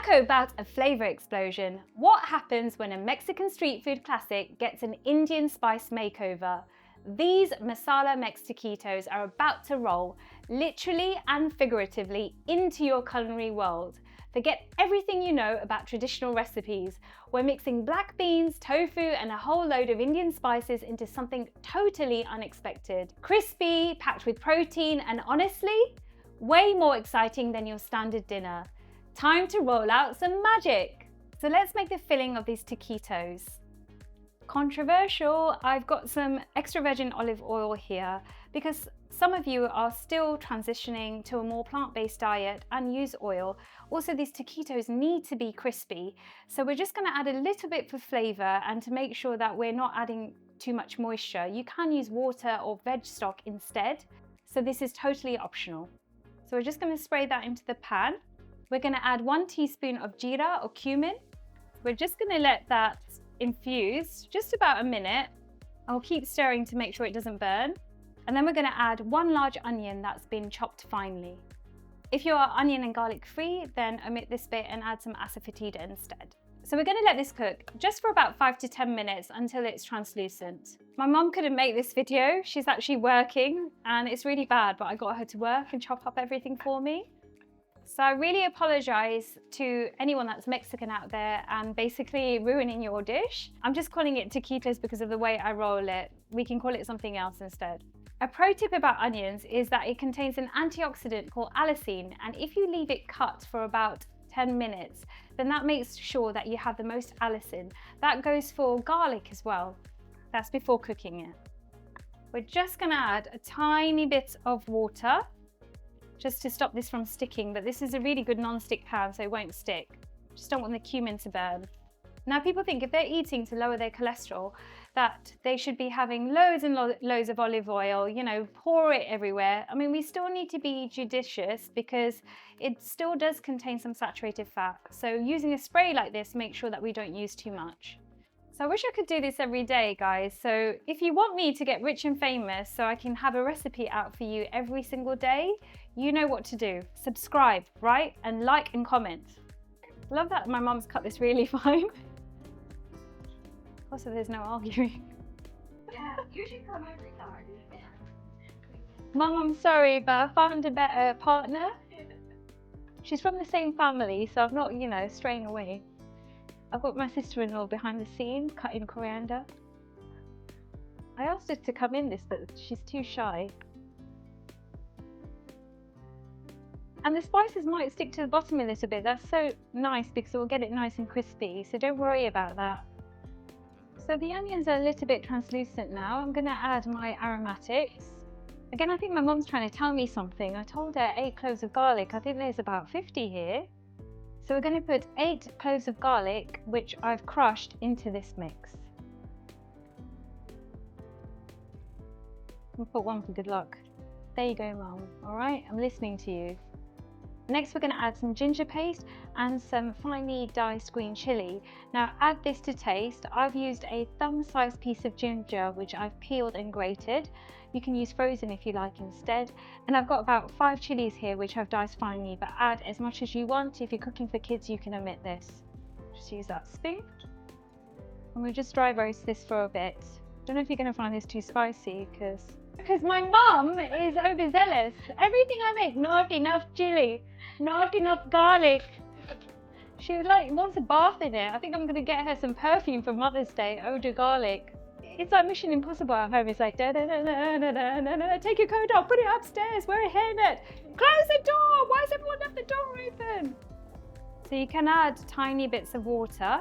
Talk about a flavour explosion. What happens when a Mexican street food classic gets an Indian spice makeover? These Masala Mex Taquitos are about to roll, literally and figuratively, into your culinary world. Forget everything you know about traditional recipes. We're mixing black beans, tofu, and a whole load of Indian spices into something totally unexpected. Crispy, packed with protein, and honestly, way more exciting than your standard dinner. Time to roll out some magic. So let's make the filling of these taquitos. Controversial, I've got some extra virgin olive oil here because some of you are still transitioning to a more plant-based diet and use oil. Also, these taquitos need to be crispy. So we're just gonna add a little bit for flavor and to make sure that we're not adding too much moisture. You can use water or veg stock instead. So this is totally optional. So we're just gonna spray that into the pan. We're gonna add 1 teaspoon of jeera or cumin. We're just gonna let that infuse just about a minute. I'll keep stirring to make sure it doesn't burn. And then we're gonna add 1 large onion that's been chopped finely. If you are onion and garlic free, then omit this bit and add some asafoetida instead. So we're gonna let this cook just for about 5 to 10 minutes until it's translucent. My mom couldn't make this video. She's actually working and it's really bad, but I got her to work and chop up everything for me. So I really apologize to anyone that's Mexican out there and basically ruining your dish. I'm just calling it taquitos because of the way I roll it. We can call it something else instead. A pro tip about onions is that it contains an antioxidant called allicin, and if you leave it cut for about 10 minutes, then that makes sure that you have the most allicin. That goes for garlic as well. That's before cooking it. We're just gonna add a tiny bit of water just to stop this from sticking, but this is a really good non-stick pan so it won't stick. Just don't want the cumin to burn. Now people think if they're eating to lower their cholesterol that they should be having loads and loads of olive oil, you know, pour it everywhere. I mean, we still need to be judicious because it still does contain some saturated fat. So using a spray like this, make sure that we don't use too much. So I wish I could do this every day, guys. So if you want me to get rich and famous so I can have a recipe out for you every single day, you know what to do. Subscribe, right? And like and comment. Love that my mom's cut this really fine. Also, there's no arguing. Yeah, you should come every time. Mom, I'm sorry, but I found a better partner. She's from the same family, so I'm not, you know, straying away. I've got my sister-in-law behind the scenes cutting coriander. I asked her to come in this, but she's too shy. And the spices might stick to the bottom a little bit. That's so nice because it will get it nice and crispy, so don't worry about that. So the onions are a little bit translucent now. I'm gonna add my aromatics. Again, I think my mom's trying to tell me something. I told her 8 cloves of garlic. I think there's about 50 here. So we're gonna put 8 cloves of garlic, which I've crushed, into this mix. We'll put 1 for good luck. There you go, Mom. All right, I'm listening to you. Next, we're going to add some ginger paste and some finely diced green chilli. Now, add this to taste. I've used a thumb-sized piece of ginger, which I've peeled and grated. You can use frozen if you like instead. And I've got about 5 chillies here, which I've diced finely, but add as much as you want. If you're cooking for kids, you can omit this. Just use that spoon. And we'll just dry roast this for a bit. Don't know if you're going to find this too spicy, because my mum is overzealous. Everything I make, not enough chili, not enough garlic. She wants a bath in it. I think I'm gonna get her some perfume for Mother's Day, eau de garlic. It's like Mission Impossible at home. It's like, da, da, da, da, da, da, da, da. Take your coat off, put it upstairs, wear a hairnet. Close the door, why has everyone left the door open? So you can add tiny bits of water.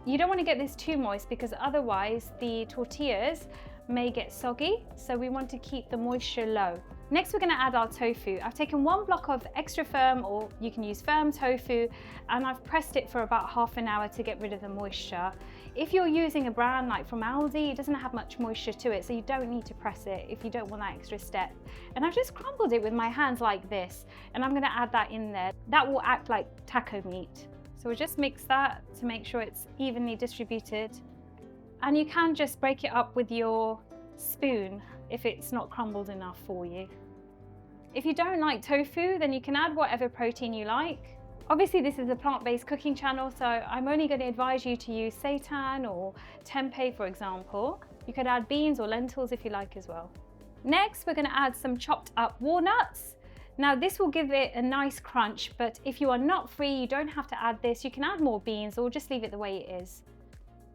You don't want to get this too moist because otherwise the tortillas may get soggy, so we want to keep the moisture low. Next, we're going to add our tofu. I've taken 1 block of extra firm, or you can use firm tofu, and I've pressed it for about ½ an hour to get rid of the moisture. If you're using a brand like from Aldi, it doesn't have much moisture to it, so you don't need to press it if you don't want that extra step. And I've just crumbled it with my hands like this, and I'm going to add that in there. That will act like taco meat. So we'll just mix that to make sure it's evenly distributed. And you can just break it up with your spoon if it's not crumbled enough for you. If you don't like tofu, then you can add whatever protein you like. Obviously this is a plant-based cooking channel, so I'm only going to advise you to use seitan or tempeh, for example. You could add beans or lentils if you like as well. Next, we're going to add some chopped up walnuts. Now this will give it a nice crunch, but if you are nut free, you don't have to add this. You can add more beans or just leave it the way it is.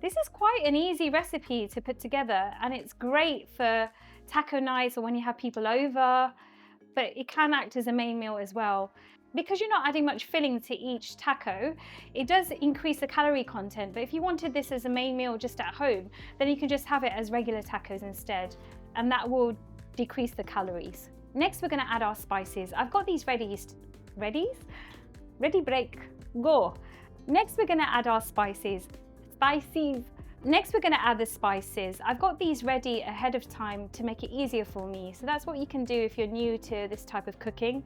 This is quite an easy recipe to put together, and it's great for taco nights or when you have people over, but it can act as a main meal as well. Because you're not adding much filling to each taco, it does increase the calorie content, but if you wanted this as a main meal just at home, then you can just have it as regular tacos instead, and that will decrease the calories. Next, we're going to add our spices. I've got these ready, break, go. Next, we're going to add our spices. Next, we're going to add the spices. I've got these ready ahead of time to make it easier for me. So that's what you can do if you're new to this type of cooking.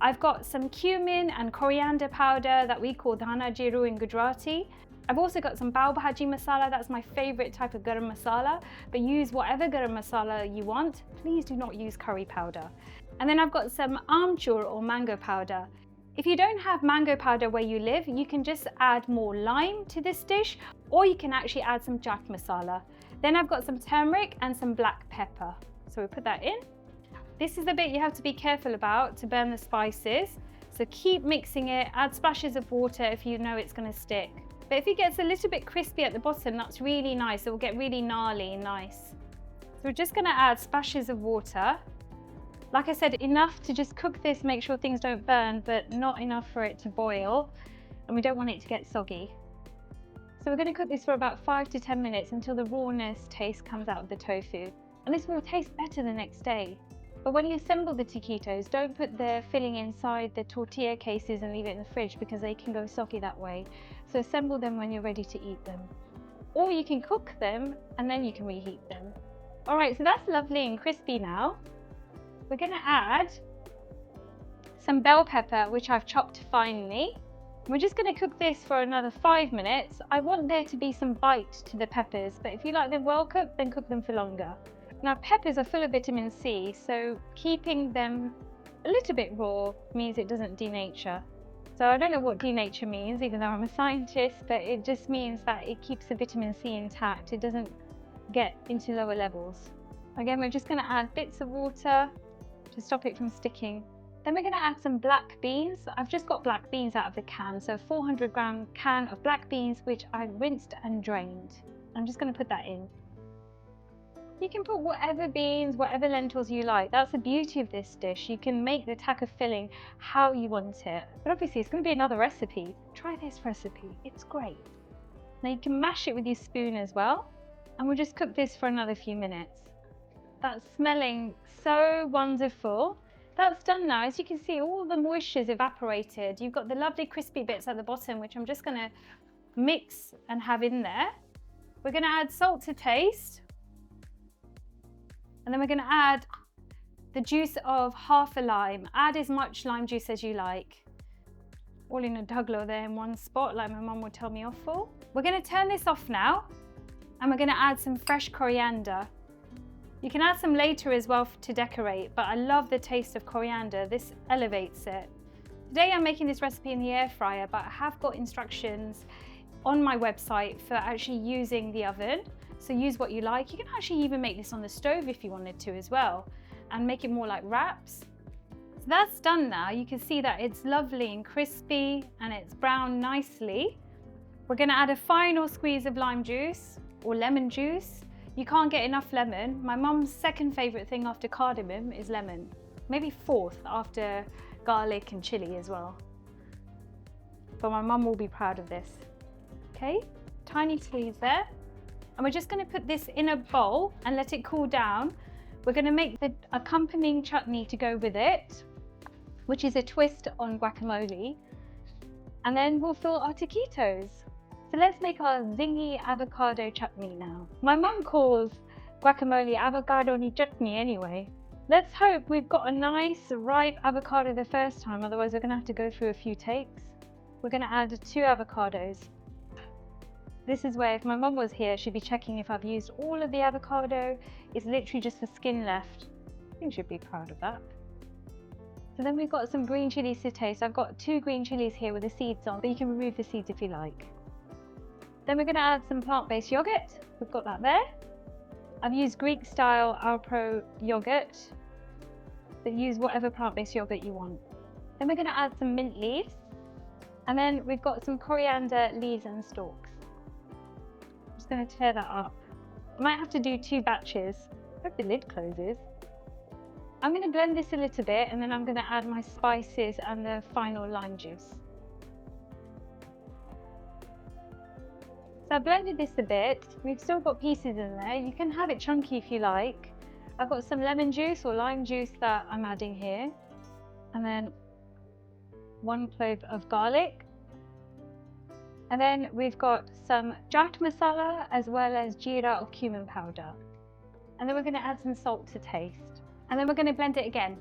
I've got some cumin and coriander powder that we call dhana jiru in Gujarati. I've also got some pav bhaji masala. That's my favorite type of garam masala, but use whatever garam masala you want. Please do not use curry powder. And then I've got some amchur or mango powder. If you don't have mango powder where you live, you can just add more lime to this dish, or you can actually add some chaat masala. Then I've got some turmeric and some black pepper. So we put that in. This is the bit you have to be careful about to burn the spices. So keep mixing it, add splashes of water if you know it's going to stick. But if it gets a little bit crispy at the bottom, that's really nice. It will get really gnarly and nice. So we're just going to add splashes of water. Like I said, enough to just cook this, make sure things don't burn, but not enough for it to boil. And we don't want it to get soggy. So we're going to cook this for about 5 to 10 minutes until the rawness taste comes out of the tofu. And this will taste better the next day. But when you assemble the taquitos, don't put the filling inside the tortilla cases and leave it in the fridge because they can go soggy that way. So assemble them when you're ready to eat them. Or you can cook them and then you can reheat them. All right, so that's lovely and crispy now. We're going to add some bell pepper, which I've chopped finely. We're just going to cook this for another 5 minutes. I want there to be some bite to the peppers, but if you like them well cooked, then cook them for longer. Now, peppers are full of vitamin C, so keeping them a little bit raw means it doesn't denature. So I don't know what denature means, even though I'm a scientist, but it just means that it keeps the vitamin C intact. It doesn't get into lower levels. Again, we're just going to add bits of water to stop it from sticking. Then we're going to add some black beans. I've just got black beans out of the can, so a 400-gram can of black beans, which I've rinsed and drained. I'm just going to put that in. You can put whatever beans, whatever lentils you like. That's the beauty of this dish. You can make the taco filling how you want it. But obviously it's going to be another recipe. Try this recipe, it's great. Now you can mash it with your spoon as well. And we'll just cook this for another few minutes. That's smelling so wonderful. That's done now. As you can see, all the moisture's evaporated. You've got the lovely crispy bits at the bottom, which I'm just going to mix and have in there. We're going to add salt to taste. And then we're going to add the juice of half a lime. Add as much lime juice as you like. All in a duglo there in one spot, like my mum would tell me off for. We're going to turn this off now, and we're going to add some fresh coriander. You can add some later as well to decorate, but I love the taste of coriander. This elevates it. Today I'm making this recipe in the air fryer, but I have got instructions on my website for actually using the oven. So use what you like. You can actually even make this on the stove if you wanted to as well, and make it more like wraps. So that's done now. You can see that it's lovely and crispy and it's browned nicely. We're going to add a final squeeze of lime juice or lemon juice. You can't get enough lemon. My mum's second favourite thing after cardamom is lemon. Maybe fourth after garlic and chilli as well. But my mum will be proud of this. Okay, tiny squeeze there. And we're just going to put this in a bowl and let it cool down. We're going to make the accompanying chutney to go with it, which is a twist on guacamole. And then we'll fill our taquitos. So let's make our zingy avocado chutney now. My mum calls guacamole avocado ni chutney anyway. Let's hope we've got a nice ripe avocado the first time, otherwise we're going to have to go through a few takes. We're going to add 2 avocados. This is where if my mum was here, she'd be checking if I've used all of the avocado. It's literally just the skin left. I think she'd be proud of that. So then we've got some green chillies to taste. I've got 2 green chillies here with the seeds on, but you can remove the seeds if you like. Then we're going to add some plant-based yogurt. We've got that there. I've used Greek style Alpro yogurt, but use whatever plant-based yogurt you want. Then we're going to add some mint leaves, and then we've got some coriander leaves and stalks. I'm just going to tear that up. I might have to do 2 batches. I hope the lid closes. I'm going to blend this a little bit, and then I'm going to add my spices and the final lime juice. So I blended this a bit. We've still got pieces in there. You can have it chunky if you like. I've got some lemon juice or lime juice that I'm adding here. And then 1 clove of garlic. And then we've got some chaat masala as well as jeera or cumin powder. And then we're going to add some salt to taste. And then we're going to blend it again.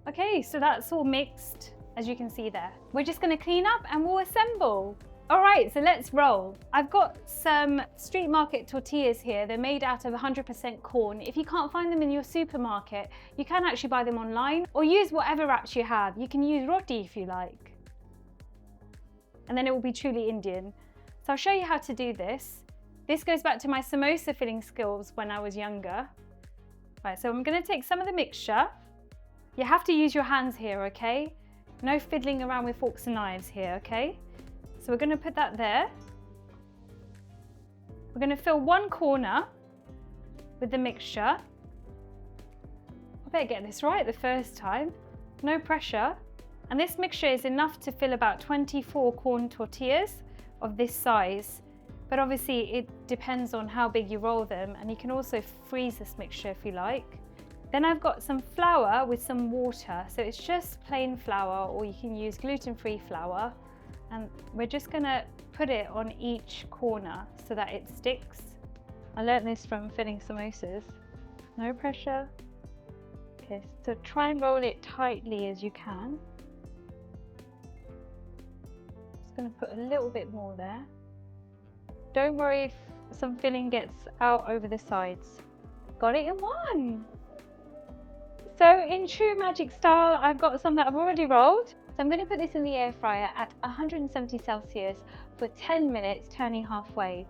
Okay, so that's all mixed, as you can see there. We're just going to clean up and we'll assemble. All right, so let's roll. I've got some street market tortillas here. They're made out of 100% corn. If you can't find them in your supermarket, you can actually buy them online or use whatever wraps you have. You can use roti if you like. And then it will be truly Indian. So I'll show you how to do this. This goes back to my samosa filling skills when I was younger. Right, so I'm going to take some of the mixture. You have to use your hands here, okay? No fiddling around with forks and knives here, okay? So we're going to put that there. We're going to fill 1 corner with the mixture. I better get this right the first time. No pressure. And this mixture is enough to fill about 24 corn tortillas of this size. But obviously it depends on how big you roll them, and you can also freeze this mixture if you like. Then I've got some flour with some water, so it's just plain flour, or you can use gluten-free flour. And we're just gonna put it on each corner so that it sticks. I learnt this from filling samosas. No pressure. Okay, so try and roll it tightly as you can. Just gonna put a little bit more there. Don't worry if some filling gets out over the sides. Got it in 1. So in true magic style, I've got some that I've already rolled. So I'm going to put this in the air fryer at 170 Celsius for 10 minutes, turning halfway.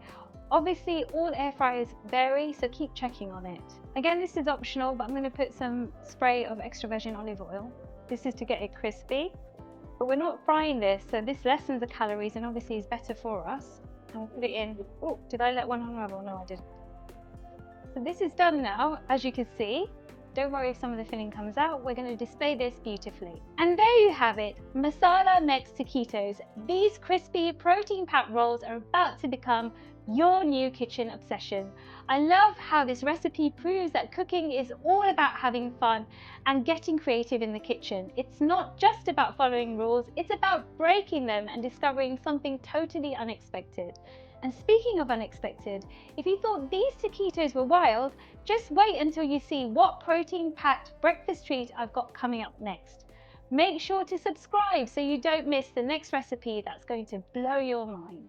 Obviously, all air fryers vary, so keep checking on it. Again, this is optional, but I'm going to put some spray of extra virgin olive oil. This is to get it crispy. But we're not frying this, so this lessens the calories and obviously is better for us. And we'll put it in. Oh, did I let one unravel? No, I didn't. So this is done now, as you can see. Don't worry if some of the filling comes out. We're going to display this beautifully. And there you have it, Masala next taquitos. These crispy protein-packed rolls are about to become your new kitchen obsession. I love how this recipe proves that cooking is all about having fun and getting creative in the kitchen. It's not just about following rules, it's about breaking them and discovering something totally unexpected. And speaking of unexpected, if you thought these taquitos were wild, just wait until you see what protein-packed breakfast treat I've got coming up next. Make sure to subscribe so you don't miss the next recipe that's going to blow your mind.